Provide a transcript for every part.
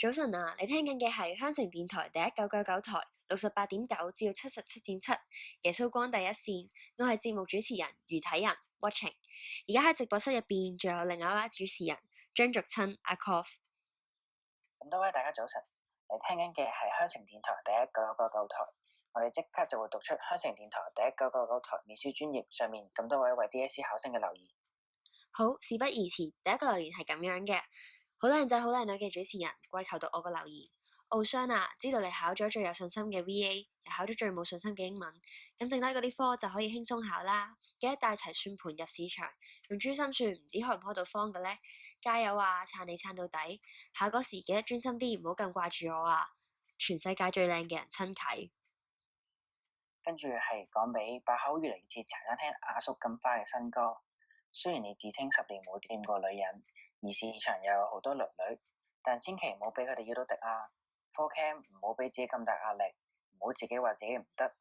早晨啊，你聽緊嘅係香城電台第1999台68.9至77.7耶穌光第一線，我係節目主持人余體人 Watching， 而家喺直播室入邊仲有另外一位主持人張竹親阿 Coff。咁多位大家早晨，你聽緊嘅係香城電台第1999台，我哋即刻就會讀出香城電台第1999台面書專頁上面咁多位為 DSE 考生嘅留言。好，事不宜遲，第一個留言係咁樣嘅。好靚仔好靚女嘅主持人，跪求讀我個留言。奧商啊，知道你考咗最有信心嘅 VA， 又考咗最冇信心嘅英文，咁剩低嗰啲科就可以輕鬆考啦。記得帶齊算盤入市場，用珠心算，唔知開唔開到方嘅呢？加油啊，撐你撐到底！考嗰時記得專心啲，唔好咁掛住我啊！全世界最靚嘅人親啟。跟住係講俾把口越嚟越似茶餐廳阿叔咁花嘅新歌。雖然你自稱10年冇掂過女人，而市場又有好多女女，但千祈唔好俾佢哋要到敵啊！科 Cam 唔好俾自己咁大壓力，唔好自己話自己唔得，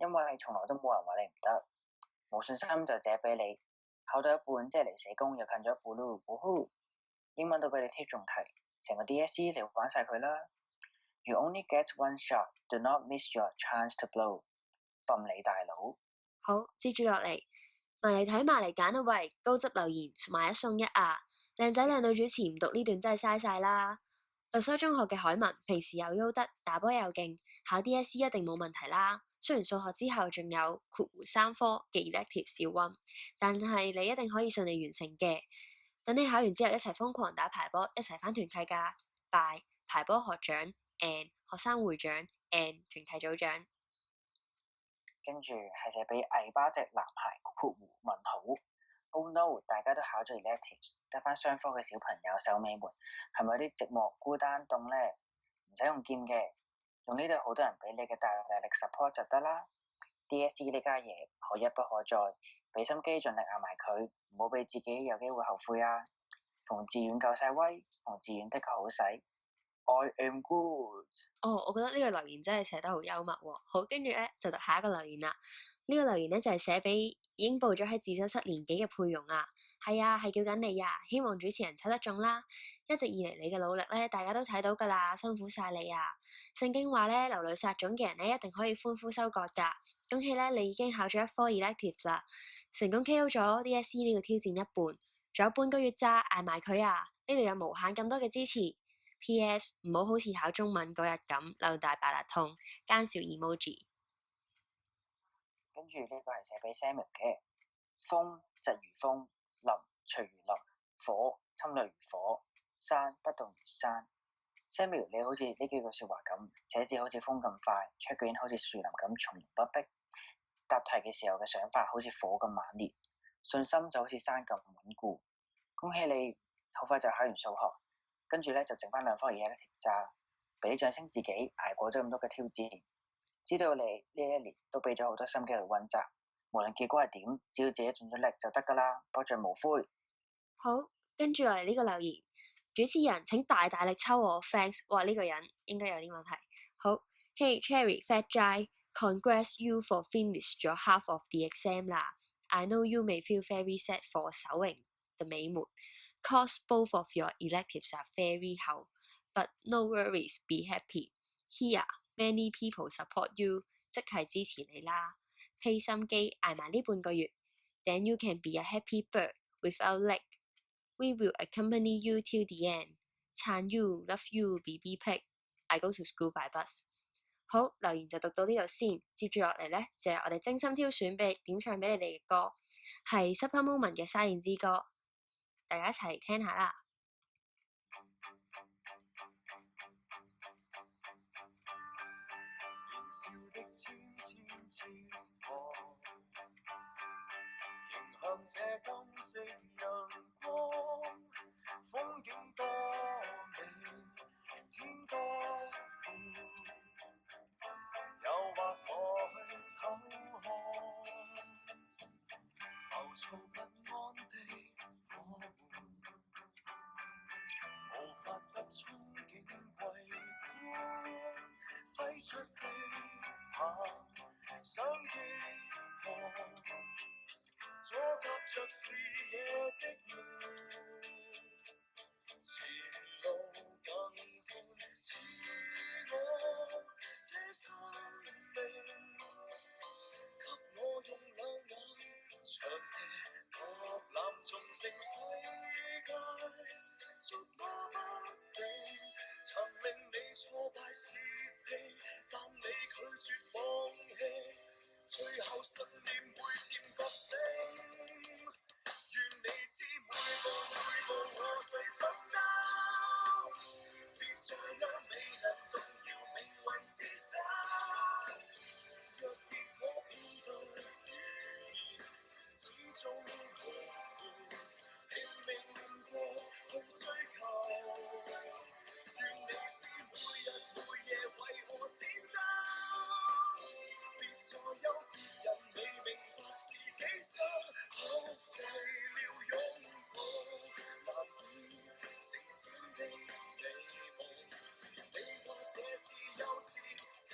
因為從來都冇人話你唔得。冇信心就借俾你，考到一半即係離死工又近咗一步咯，呼呼！英文都俾你貼中題，成個 DSE 你玩晒佢啦。You only get one shot, do not miss your chance to blow。瞓你大佬。好，接住落嚟。埋嚟睇埋嚟揀啊喂，高質留言買一送一啊！靚仔靚女主持唔讀呢段真係嘥晒啦。律修中學嘅海文平時又優得，打波又勁，考 DSE 一定冇問題啦。雖然數學之後仲有3科嘅 elective 小溫，但係你一定可以順利完成嘅。等你考完之後一齊瘋狂打排波，一齊返團契㗎。拜排波學長 and 學生會長 and 團契組長。跟住係寫俾偽巴隻男孩括弧問號。Oh no！ 大家都考咗 electives， 得返雙科嘅小朋友手尾們，係咪有啲寂寞孤單凍呢？唔使用劍嘅，用呢度好多人俾你嘅大力 support 就得啦。DSE 呢家嘢可一不可再，俾心機盡力捱埋佢，唔好俾自己有機會後悔啊！馮志遠夠晒威，馮志遠的確好使。I am good。我覺得呢個留言真係寫得好幽默喎。好，跟住呢，就讀下一個留言啦。呢個留言呢，就係寫俾已經報咗喺自修室年幾嘅佩蓉啊。係啊，係叫緊你啊，希望主持人抽得中啦。一直以嚟你嘅努力呢，大家都睇到㗎啦，辛苦晒你啊。聖經話呢，流淚撒種嘅人呢，一定可以歡呼收割㗎。恭喜呢，你已經考咗一科 elective 啦，成功 KO 咗 DSE 呢個挑戰一半，仲有半個月咋，捱埋佢啊！呢度有無限咁多嘅支持。P.S. 唔好好似考中文嗰日咁漏大八達通，奸笑 emoji。跟住呢個係寫俾 Samuel 嘅。風疾如風，林隨如林，火侵略如火，山不動如山。Samuel 你好似呢幾句説話咁，寫字好似風咁快，出卷好似樹林咁從容不迫，答題嘅時候嘅想法好似火咁猛烈，信心就好似山咁穩固。恭喜你，好快就考完數學。跟住呢，就剩返2科elective咋，俾啲掌聲自己捱過咗咁多嘅挑戰，知道你呢一年都俾咗好多心機去溫習，無論結果係點，只要自己盡咗力就得㗎啦，不進無悔。好，跟住落嚟呢個留言，主持人請大力抽我 ，thanks。哇，呢個人應該有啲問題。好 ，Hey Cherry Fat Jai Congrats you for finish your half of the exam 啦。I know you may feel very sad for 守榮的美門。Cause both of your electives are very hard, but no worries, be happy. Here, many people support you， 即係支持你啦。披心機捱埋呢半個月 ，then you can be a happy bird without leg. We will accompany you till the end. 撐 you, love you, BB Pig. I go to school by bus。好，留言就讀到呢度先。接住落嚟呢，就係我哋精心挑選點唱俾你哋嘅歌，係 Super Moment 嘅《沙燕之歌》。大家一齊聽下啦！燃燒的千波，迎向這金色陽光，風景多美，天多闊，誘惑我去偷看，浮躁不安的我們。無法不憧憬歸觀，揮出的棒，想擊破，阻隔着視野的門。前路更寬，成世界捉摸不定，曾令你挫敗泄氣，但你拒絕放棄，最後信念會漸覺醒。願你知每步和誰奮鬥，別再有未能動搖命運之手。若結果偏對如意，始終無悔，拼命過去追求。願你知每日每夜為何戰鬥，別再有別人未明白自己心口為了擁抱，難以成真的美夢。你話這是幼稚，這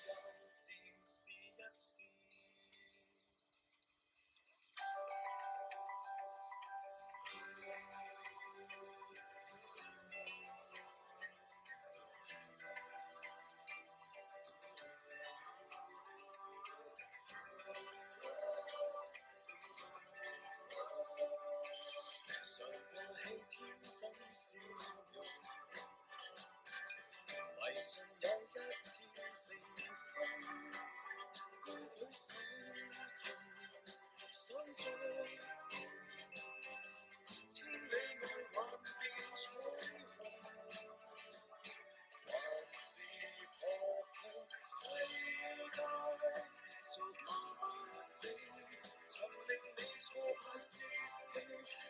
又自是一時。常掛起天真笑容，迷信有一天成風，高舉手痛，想再碰，千里愛還變彩虹，還是破空世界捉摸不定，曾令你挫敗泄氣，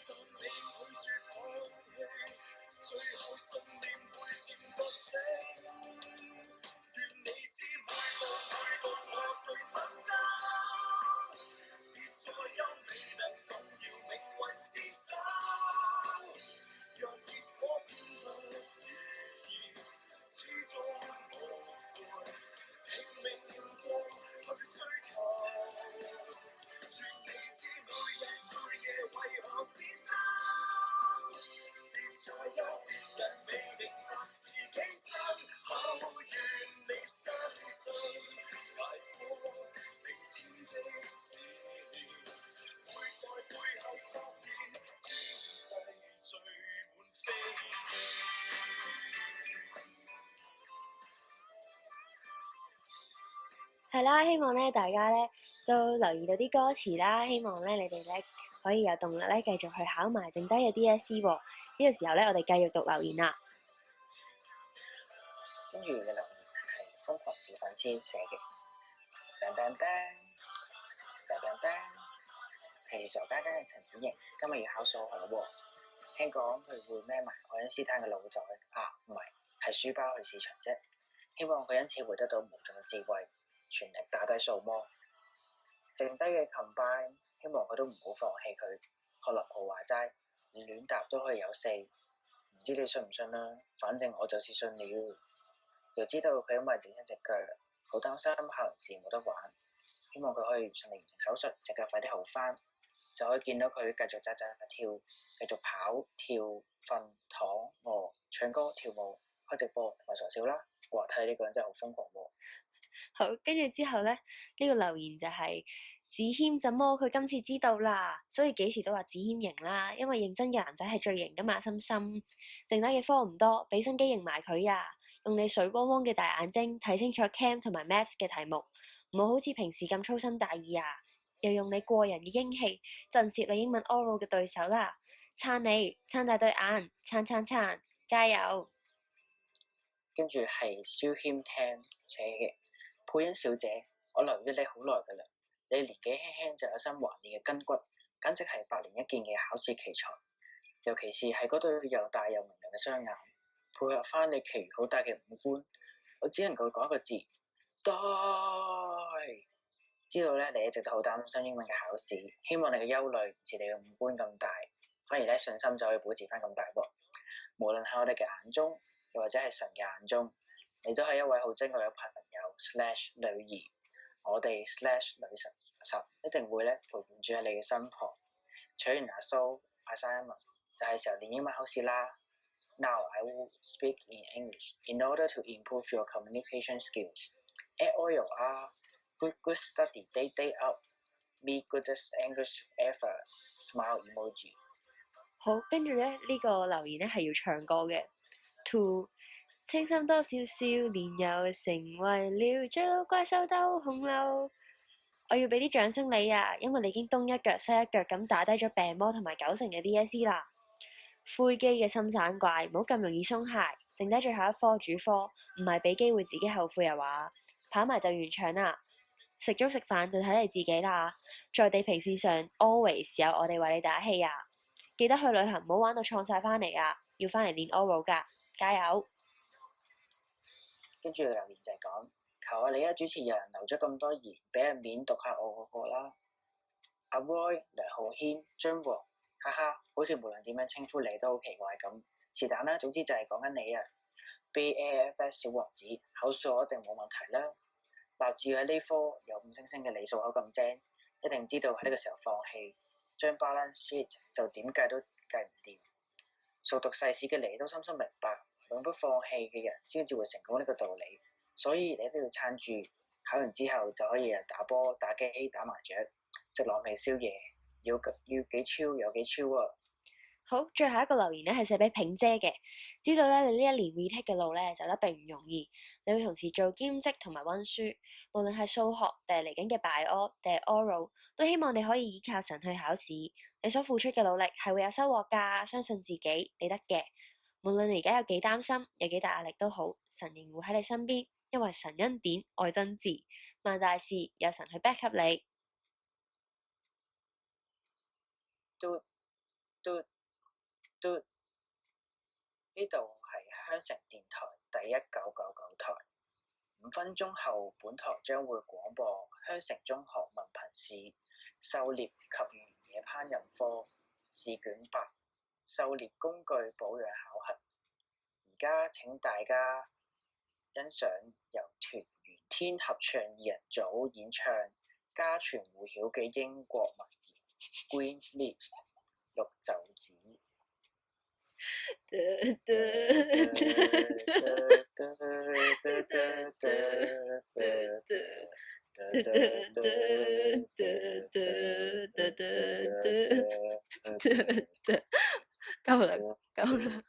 但你拒絕放棄，最後信念會漸覺醒。願你知每步和誰奮鬥，別再有未能動搖命運之手。若結果變不如意，始終無悔，拼命過去追求。願你知每日每夜為何戰鬥，別再有別人未明白自己身後。願你相信，捱過明天的試煉，會在背後發現天際聚滿飛係啦，希望咧大家咧都留意到啲歌詞啦，希望咧你哋咧可以有動力咧繼續去考埋剩低嘅 DSE 喎。呢個時候咧，我哋繼續讀留言啦。跟住嘅留言係瘋狂小粉絲寫嘅，叮叮叮，叮叮叮，係傻更更嘅陳子瑩，今日要考數學啦喎，聽講佢會孭埋愛因斯坦嘅腦袋啊，唔係，係書包去市場啫，希望佢因此會得到無盡嘅智慧，全力打低數魔。剩低嘅 combine， 希望佢都唔好放棄佢。學林浩話齋，你亂答都可以有4，唔知你信唔信啦？反正我就是信了。又知道佢因為整親隻腳，好擔心考完試冇得玩。希望佢可以順利完成手術，隻腳快啲好返，就可以見到佢繼續扎扎跳，繼續跑、跳、瞓、躺、餓、唱歌、跳舞、開直播同埋傻笑啦。哇！睇呢個人真係好瘋狂喎。好，跟住之後咧，呢個留言就係子謙怎麼佢今次知道啦，所以幾時都話子謙型啦，因為認真嘅男仔係最型噶嘛，心心。剩低嘅科唔多，俾心機認埋佢呀，用你水汪汪嘅大眼睛睇清楚 Cam 同埋 Maths 嘅題目，唔好好似平時咁粗心大意啊！又用你過人嘅英氣震懾你英文 oral 嘅對手啦，撐你，撐大對眼，撐，加油！跟住係蕭謙聽寫嘅，佩欣小姐，我留意你好耐㗎啦，你年紀輕輕就有一身華麗嘅筋骨，簡直係百年一見嘅考試奇才，尤其是係嗰對又大又明亮嘅雙眼，配合翻你其餘好大嘅五官，我只能夠講一個字：呆。知道咧你一直都好擔心英文嘅考試，希望你嘅憂慮唔似你嘅五官咁大，反而咧信心就可以保持翻咁大喎。無論喺我哋嘅眼中，又或者係神嘅眼中，你都係一位好珍貴嘅朋友/女兒，我哋/女神一定會咧陪伴住喺你嘅身旁。取完阿蘇阿 Simon 就係時候練英文考試啦。Now I will speak in English in order to improve your communication skills. At all your good study day out. Me goodest English ever. Smile emoji. 好，跟住咧呢個留言咧係要唱歌嘅。To 清心多少少年又成為了做怪獸鬥紅樓。我要俾啲掌聲你啊，因為你已經東一腳西一腳咁打低咗病魔同埋90嘅 DSE 啦。灰機嘅心散怪，唔好咁容易鬆懈，剩低最後一科主科，唔係俾機會自己後悔啊話，跑埋就完場啦。食粥食飯就睇你自己啦，在地平線上 always 有我哋為你打氣啊！記得去旅行，唔好玩到創晒返嚟啊！要返嚟練 oral 㗎，加油！跟住留言就係講，求下你啊，主持人留咗咁多言，俾人面讀下我嗰個啦。阿 Roy、梁浩軒、張王，哈哈，好似無論點樣稱呼你都好奇怪咁。是但啦，總之就係講緊你啊。BAFS 小王子，口數一定冇問題啦。立志喺呢科有5星星嘅你數口咁精，一定知道喺呢個時候放棄，將 balance sheet 就點計都計唔掂。熟讀世史嘅你都深深明白，永不放棄嘅人先至會成功呢個道理，所以你都要撐住。考完之後就可以打波、打機、打麻雀、食朗味宵夜，要幾超有幾超啊！好，最後一個留言咧係寫俾平姐嘅，知道咧你呢一年 retake 嘅路咧走得並唔容易，你會同時做兼職同埋溫書，無論係數學定係嚟緊嘅 bio 定係 oral， 都希望你可以依靠神去考試。你所付出嘅努力係會有收穫㗎，相信自己，你得嘅。無論你而家有幾擔心，有幾大壓力都好，神仍會喺你身邊，因為神恩典愛真摯，萬大事有神去 back up 你。呢度係香城電台第1999台，5分鐘後本台將會廣播香城中學文憑試狩獵及原野烹飪科試卷8狩獵工具保養考核。而家請大家欣賞由團圓天合唱二人組演唱家傳戶曉嘅英國民謠 Green Leaves 綠袖子。